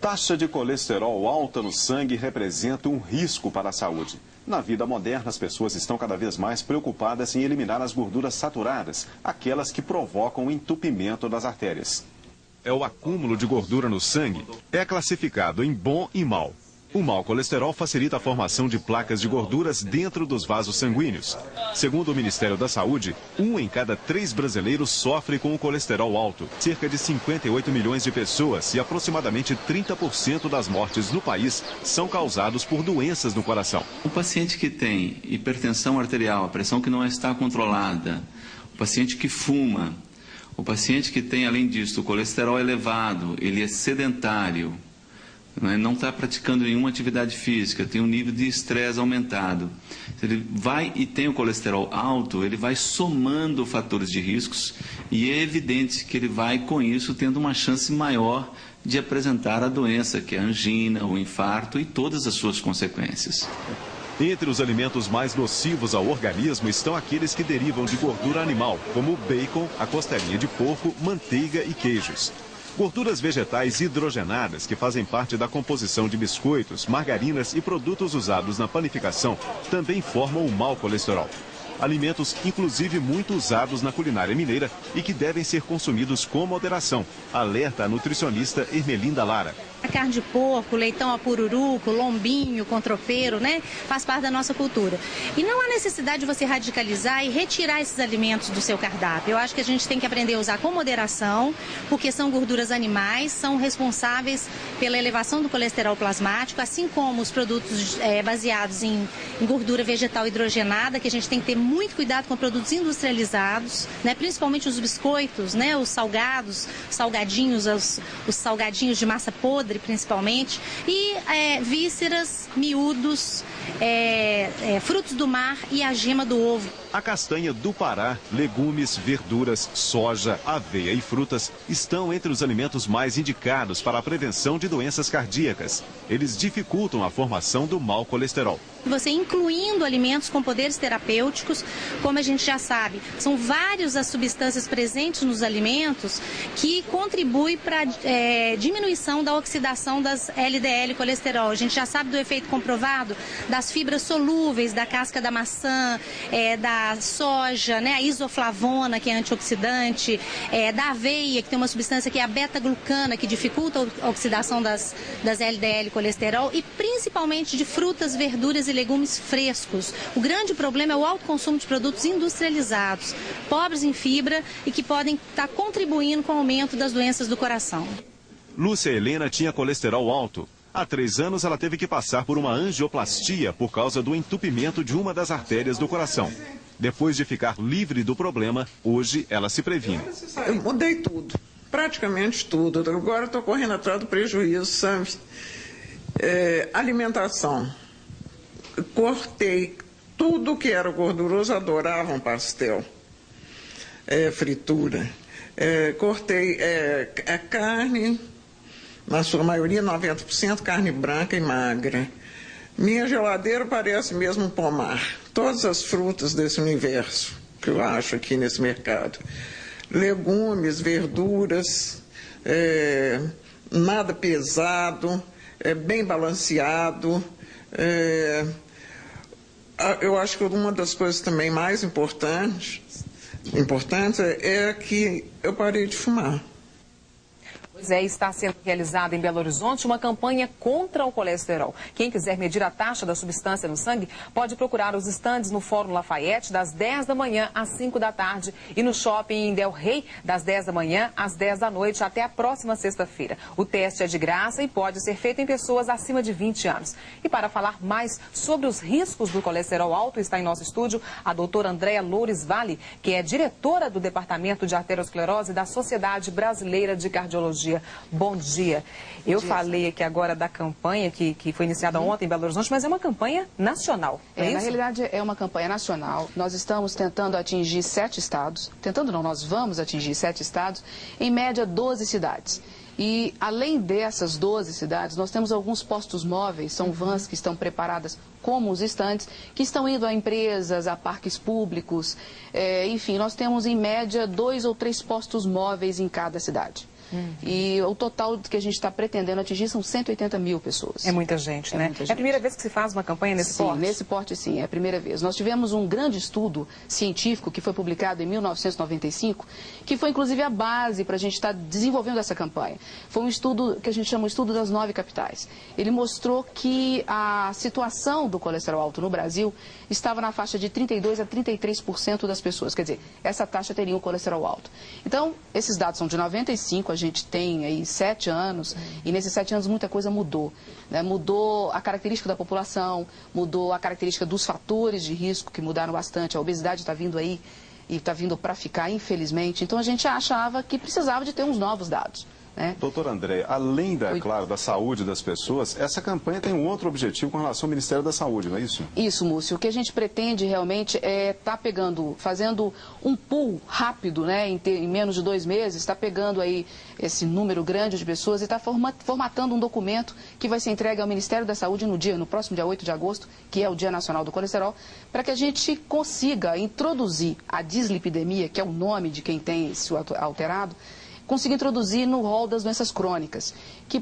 taxa de colesterol alta no sangue representa um risco para a saúde. Na vida moderna, as pessoas estão cada vez mais preocupadas em eliminar as gorduras saturadas, aquelas que provocam o entupimento das artérias. O acúmulo de gordura no sangue é classificado em bom e mau. O mau colesterol facilita a formação de placas de gorduras dentro dos vasos sanguíneos. Segundo o Ministério da Saúde, 1 em cada 3 brasileiros sofre com o colesterol alto. Cerca de 58 milhões de pessoas e aproximadamente 30% das mortes no país são causados por doenças no coração. O paciente que tem hipertensão arterial, a pressão que não está controlada, o paciente que fuma, o paciente que tem, além disso, o colesterol elevado, ele é sedentário, não está praticando nenhuma atividade física, tem um nível de estresse aumentado. Se ele vai e tem o colesterol alto, ele vai somando fatores de riscos e é evidente que ele vai, com isso, tendo uma chance maior de apresentar a doença, que é a angina, o infarto e todas as suas consequências. Entre os alimentos mais nocivos ao organismo estão aqueles que derivam de gordura animal, como o bacon, a costelinha de porco, manteiga e queijos. Gorduras vegetais hidrogenadas, que fazem parte da composição de biscoitos, margarinas e produtos usados na panificação, também formam o mau colesterol. Alimentos, inclusive, muito usados na culinária mineira e que devem ser consumidos com moderação, alerta a nutricionista Ermelinda Lara. A carne de porco, leitão a pururuco, lombinho com tropeiro, né? Faz parte da nossa cultura. E não há necessidade de você radicalizar e retirar esses alimentos do seu cardápio. Eu acho que a gente tem que aprender a usar com moderação, porque são gorduras animais, são responsáveis pela elevação do colesterol plasmático, assim como os produtos baseados em gordura vegetal hidrogenada, que a gente tem que ter muito cuidado com produtos industrializados, né? Principalmente os biscoitos, né? Os salgados, salgadinhos, os salgadinhos de massa podre, principalmente, e vísceras, miúdos, frutos do mar e a gema do ovo. A castanha do Pará, legumes, verduras, soja, aveia e frutas estão entre os alimentos mais indicados para a prevenção de doenças cardíacas. Eles dificultam a formação do mau colesterol. Você incluindo alimentos com poderes terapêuticos, como a gente já sabe, são várias as substâncias presentes nos alimentos que contribuem para a diminuição da oxidação das LDL colesterol. A gente já sabe do efeito comprovado das fibras solúveis, da casca da maçã, da soja, né, a isoflavona, que é antioxidante, da aveia, que tem uma substância que é a beta-glucana, que dificulta a oxidação das LDL colesterol, e principalmente de frutas, verduras e legumes frescos. O grande problema é o alto consumo de produtos industrializados, pobres em fibra e que podem estar contribuindo com o aumento das doenças do coração. Lúcia Helena tinha colesterol alto. Há 3 anos ela teve que passar por uma angioplastia por causa do entupimento de uma das artérias do coração. Depois de ficar livre do problema, hoje ela se previne. Eu mudei tudo, praticamente tudo. Agora estou correndo atrás do prejuízo, sabe? Alimentação. Cortei tudo que era gorduroso, adoravam pastel, fritura. Cortei a carne, na sua maioria 90% carne branca e magra. Minha geladeira parece mesmo um pomar. Todas as frutas desse universo que eu acho aqui nesse mercado. Legumes, verduras, nada pesado, bem balanceado. Eu acho que uma das coisas também mais importantes é que eu parei de fumar. Pois está sendo realizada em Belo Horizonte uma campanha contra o colesterol. Quem quiser medir a taxa da substância no sangue pode procurar os estandes no Fórum Lafayette das 10 da manhã às 5 da tarde e no shopping em Del Rey das 10 da manhã às 10 da noite até a próxima sexta-feira. O teste é de graça e pode ser feito em pessoas acima de 20 anos. E para falar mais sobre os riscos do colesterol alto, está em nosso estúdio a doutora Andréa Loures Vale, que é diretora do Departamento de Arteriosclerose da Sociedade Brasileira de Cardiologia. Bom dia. Eu falei aqui agora da campanha que foi iniciada ontem em Belo Horizonte, mas é uma campanha nacional, não é isso? Na realidade, é uma campanha nacional. Nós estamos tentando atingir 7 estados. Tentando não, nós vamos atingir 7 estados, em média 12 cidades. E, além dessas 12 cidades, nós temos alguns postos móveis, são vans que estão preparadas como os estandes, que estão indo a empresas, a parques públicos. Enfim, nós temos, em média, 2 ou 3 postos móveis em cada cidade. E o total que a gente está pretendendo atingir são 180 mil pessoas. É muita gente, né? Muita gente. É a primeira vez que se faz uma campanha nesse porte? Sim, nesse porte sim, é a primeira vez. Nós tivemos um grande estudo científico que foi publicado em 1995, que foi inclusive a base para a gente estar desenvolvendo essa campanha. Foi um estudo que a gente chama de estudo das 9 capitais. Ele mostrou que a situação do colesterol alto no Brasil estava na faixa de 32% a 33% das pessoas. Quer dizer, essa taxa teria um colesterol alto. Então, esses dados são de 95, a gente tem aí 7 anos, e nesses 7 anos muita coisa mudou. Né? Mudou a característica da população, mudou a característica dos fatores de risco, que mudaram bastante. A obesidade está vindo aí e está vindo para ficar, infelizmente. Então, a gente achava que precisava de ter uns novos dados. Né? Doutor André, além, claro, da saúde das pessoas, essa campanha tem um outro objetivo com relação ao Ministério da Saúde, não é isso? Isso, Múcio. O que a gente pretende realmente é estar fazendo um pool rápido, né, em menos de 2 meses, está pegando aí esse número grande de pessoas e está formatando um documento que vai ser entregue ao Ministério da Saúde no próximo dia 8 de agosto, que é o Dia Nacional do Colesterol, para que a gente consiga introduzir a dislipidemia, que é o nome de quem tem isso alterado, conseguir introduzir no rol das doenças crônicas.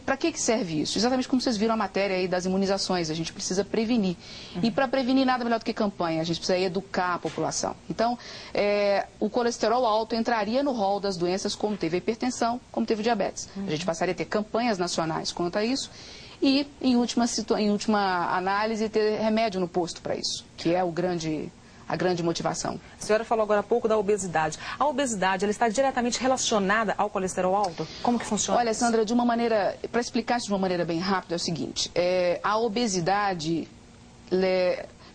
Para que serve isso? Exatamente como vocês viram a matéria aí das imunizações, a gente precisa prevenir. E para prevenir nada melhor do que campanha, a gente precisa educar a população. Então, o colesterol alto entraria no rol das doenças como teve a hipertensão, como teve o diabetes. A gente passaria a ter campanhas nacionais quanto a isso e, em última análise, ter remédio no posto para isso, que é a grande motivação. A senhora falou agora há pouco da obesidade. A obesidade, ela está diretamente relacionada ao colesterol alto? Como que funciona? Olha, Sandra, para explicar isso de uma maneira bem rápida, é o seguinte, a obesidade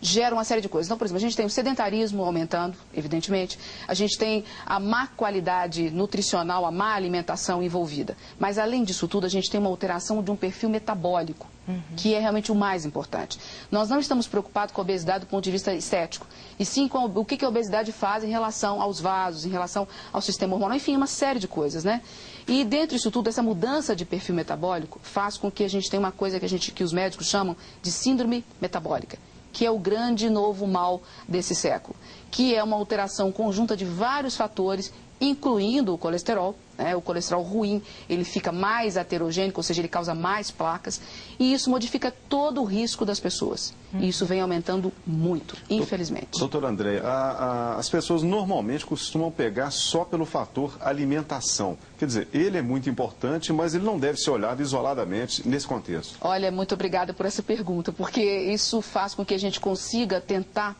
gera uma série de coisas. Então, por exemplo, a gente tem o sedentarismo aumentando, evidentemente, a gente tem a má qualidade nutricional, a má alimentação envolvida. Mas, além disso tudo, a gente tem uma alteração de um perfil metabólico, que é realmente o mais importante. Nós não estamos preocupados com a obesidade do ponto de vista estético, e sim com o que a obesidade faz em relação aos vasos, em relação ao sistema hormonal, enfim, uma série de coisas, né? E dentro disso tudo, essa mudança de perfil metabólico faz com que a gente tenha uma coisa que os médicos chamam de síndrome metabólica, que é o grande novo mal desse século, que é uma alteração conjunta de vários fatores, incluindo o colesterol. O colesterol ruim, ele fica mais aterogênico, ou seja, ele causa mais placas, e isso modifica todo o risco das pessoas. E isso vem aumentando muito, infelizmente. Doutor André, as pessoas normalmente costumam pegar só pelo fator alimentação. Quer dizer, ele é muito importante, mas ele não deve ser olhado isoladamente nesse contexto. Olha, muito obrigada por essa pergunta, porque isso faz com que a gente consiga tentar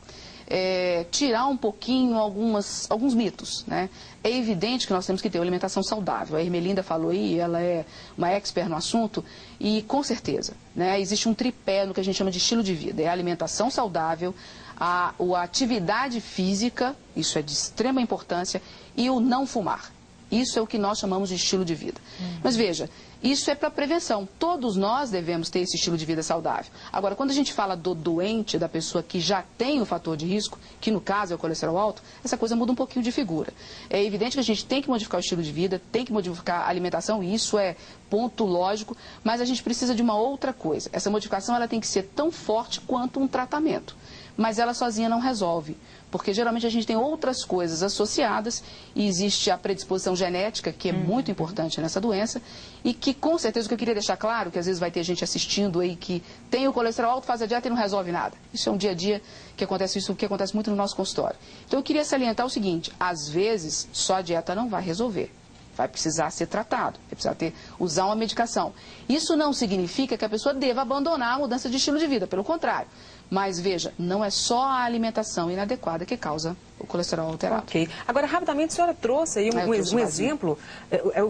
tirar um pouquinho alguns mitos, né? É evidente que nós temos que ter uma alimentação saudável. A Ermelinda falou aí, ela é uma expert no assunto, e com certeza, né, existe um tripé no que a gente chama de estilo de vida. É a alimentação saudável, a atividade física, isso é de extrema importância, e o não fumar. Isso é o que nós chamamos de estilo de vida. Mas veja, isso é para prevenção. Todos nós devemos ter esse estilo de vida saudável. Agora, quando a gente fala do doente, da pessoa que já tem o fator de risco, que no caso é o colesterol alto, essa coisa muda um pouquinho de figura. É evidente que a gente tem que modificar o estilo de vida, tem que modificar a alimentação, e isso é ponto lógico, mas a gente precisa de uma outra coisa. Essa modificação ela tem que ser tão forte quanto um tratamento. Mas ela sozinha não resolve, porque geralmente a gente tem outras coisas associadas e existe a predisposição genética, que é muito importante nessa doença, e que com certeza, o que eu queria deixar claro, que às vezes vai ter gente assistindo aí que tem o colesterol alto, faz a dieta e não resolve nada. Isso é um dia a dia que acontece muito no nosso consultório. Então eu queria salientar o seguinte, às vezes só a dieta não vai resolver. Vai precisar ser tratado, vai precisar usar uma medicação. Isso não significa que a pessoa deva abandonar a mudança de estilo de vida, pelo contrário. Mas veja, não é só a alimentação inadequada que causa o colesterol alterado. Ok. Agora, rapidamente, a senhora trouxe aí um exemplo,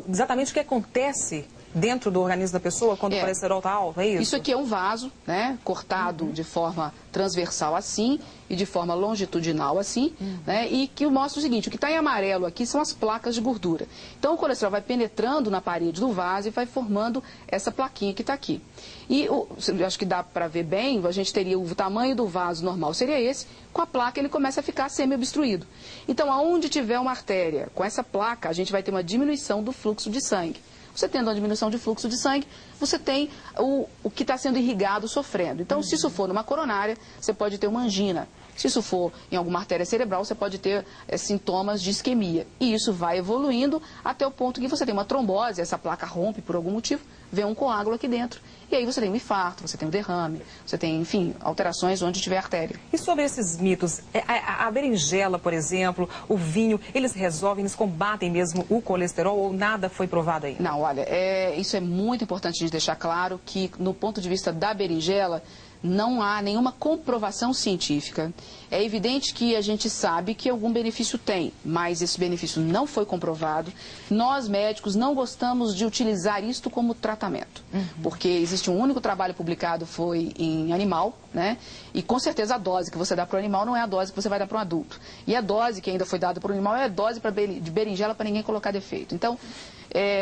exatamente o que acontece dentro do organismo da pessoa quando o colesterol está alto, é isso? Isso aqui é um vaso, né, cortado de forma transversal assim e de forma longitudinal assim, né, e que mostra o seguinte, o que está em amarelo aqui são as placas de gordura. Então o colesterol vai penetrando na parede do vaso e vai formando essa plaquinha que está aqui. E eu acho que dá para ver bem, a gente teria o tamanho do vaso normal, seria esse, com a placa ele começa a ficar semi-obstruído. Então aonde tiver uma artéria com essa placa, a gente vai ter uma diminuição do fluxo de sangue. Você tendo uma diminuição de fluxo de sangue, você tem o que está sendo irrigado sofrendo. Então, se isso for numa coronária, você pode ter uma angina. Se isso for em alguma artéria cerebral, você pode ter sintomas de isquemia. E isso vai evoluindo até o ponto que você tem uma trombose, essa placa rompe por algum motivo, vem um coágulo aqui dentro. E aí você tem um infarto, você tem um derrame, você tem, enfim, alterações onde tiver artéria. E sobre esses mitos, a berinjela, por exemplo, o vinho, eles resolvem, eles combatem mesmo o colesterol ou nada foi provado aí? Não, olha, isso é muito importante a gente deixar claro que, no ponto de vista da berinjela, não há nenhuma comprovação científica. É evidente que a gente sabe que algum benefício tem, mas esse benefício não foi comprovado. Nós, médicos, não gostamos de utilizar isto como tratamento, porque existe um único trabalho publicado, foi em animal, né? E com certeza a dose que você dá para o animal não é a dose que você vai dar para um adulto. E a dose que ainda foi dada para o animal é a dose de berinjela para ninguém colocar defeito. Então,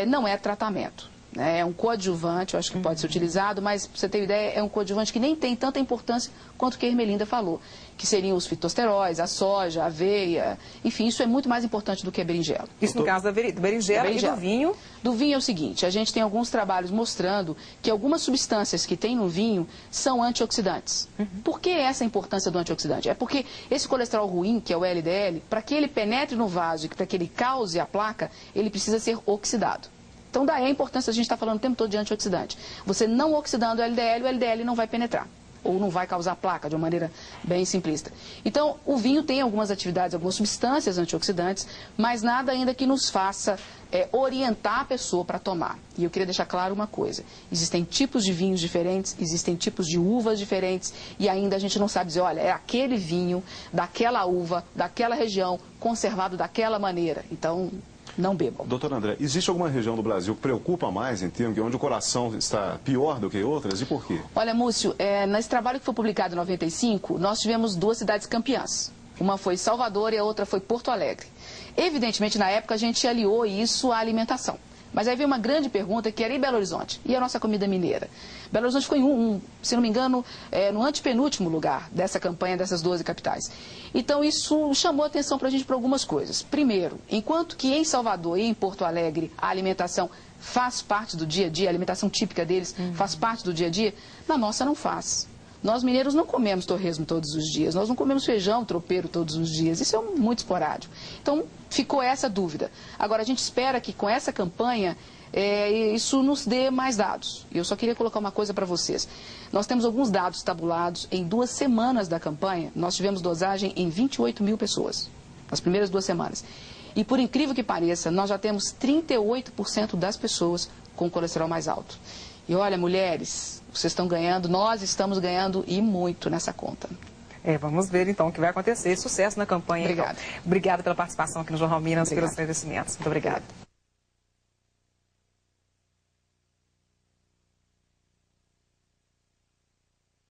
não é tratamento. É um coadjuvante, eu acho que pode ser utilizado, mas, para você ter ideia, é um coadjuvante que nem tem tanta importância quanto que a Ermelinda falou, que seriam os fitosteróis, a soja, a aveia, enfim, isso é muito mais importante do que a berinjela. Isso no caso da berinjela e do vinho? Do vinho é o seguinte, a gente tem alguns trabalhos mostrando que algumas substâncias que tem no vinho são antioxidantes. Por que essa importância do antioxidante? É porque esse colesterol ruim, que é o LDL, para que ele penetre no vaso e para que ele cause a placa, ele precisa ser oxidado. Então, daí a importância, a gente está falando o tempo todo de antioxidante. Você não oxidando o LDL não vai penetrar, ou não vai causar placa, de uma maneira bem simplista. Então, o vinho tem algumas atividades, algumas substâncias antioxidantes, mas nada ainda que nos faça orientar a pessoa para tomar. E eu queria deixar claro uma coisa, existem tipos de vinhos diferentes, existem tipos de uvas diferentes, e ainda a gente não sabe dizer, olha, é aquele vinho, daquela uva, daquela região, conservado daquela maneira. Então, não bebam. Doutor André, existe alguma região do Brasil que preocupa mais em termos de onde o coração está pior do que outras? E por quê? Olha, Múcio, nesse trabalho que foi publicado em 95, nós tivemos 2 cidades campeãs. Uma foi Salvador e a outra foi Porto Alegre. Evidentemente, na época, a gente aliou isso à alimentação. Mas aí veio uma grande pergunta que era em Belo Horizonte. E a nossa comida mineira? Belo Horizonte ficou se não me engano, no antepenúltimo lugar dessa campanha dessas 12 capitais. Então isso chamou a atenção para a gente para algumas coisas. Primeiro, enquanto que em Salvador e em Porto Alegre a alimentação faz parte do dia a dia, a alimentação típica deles faz parte do dia a dia, na nossa não faz. Nós mineiros não comemos torresmo todos os dias, nós não comemos feijão tropeiro todos os dias, isso é muito esporádico. Então ficou essa dúvida. Agora a gente espera que com essa campanha isso nos dê mais dados. Eu só queria colocar uma coisa para vocês. Nós temos alguns dados tabulados. Em 2 semanas da campanha, nós tivemos dosagem em 28 mil pessoas, nas primeiras 2 semanas. E por incrível que pareça, nós já temos 38% das pessoas com colesterol mais alto. E olha, mulheres, vocês estão ganhando, nós estamos ganhando e muito nessa conta. Vamos ver então o que vai acontecer. Sucesso na campanha. Obrigada. Então. Obrigada pela participação aqui no Jornal Minas, pelos agradecimentos. Muito obrigada.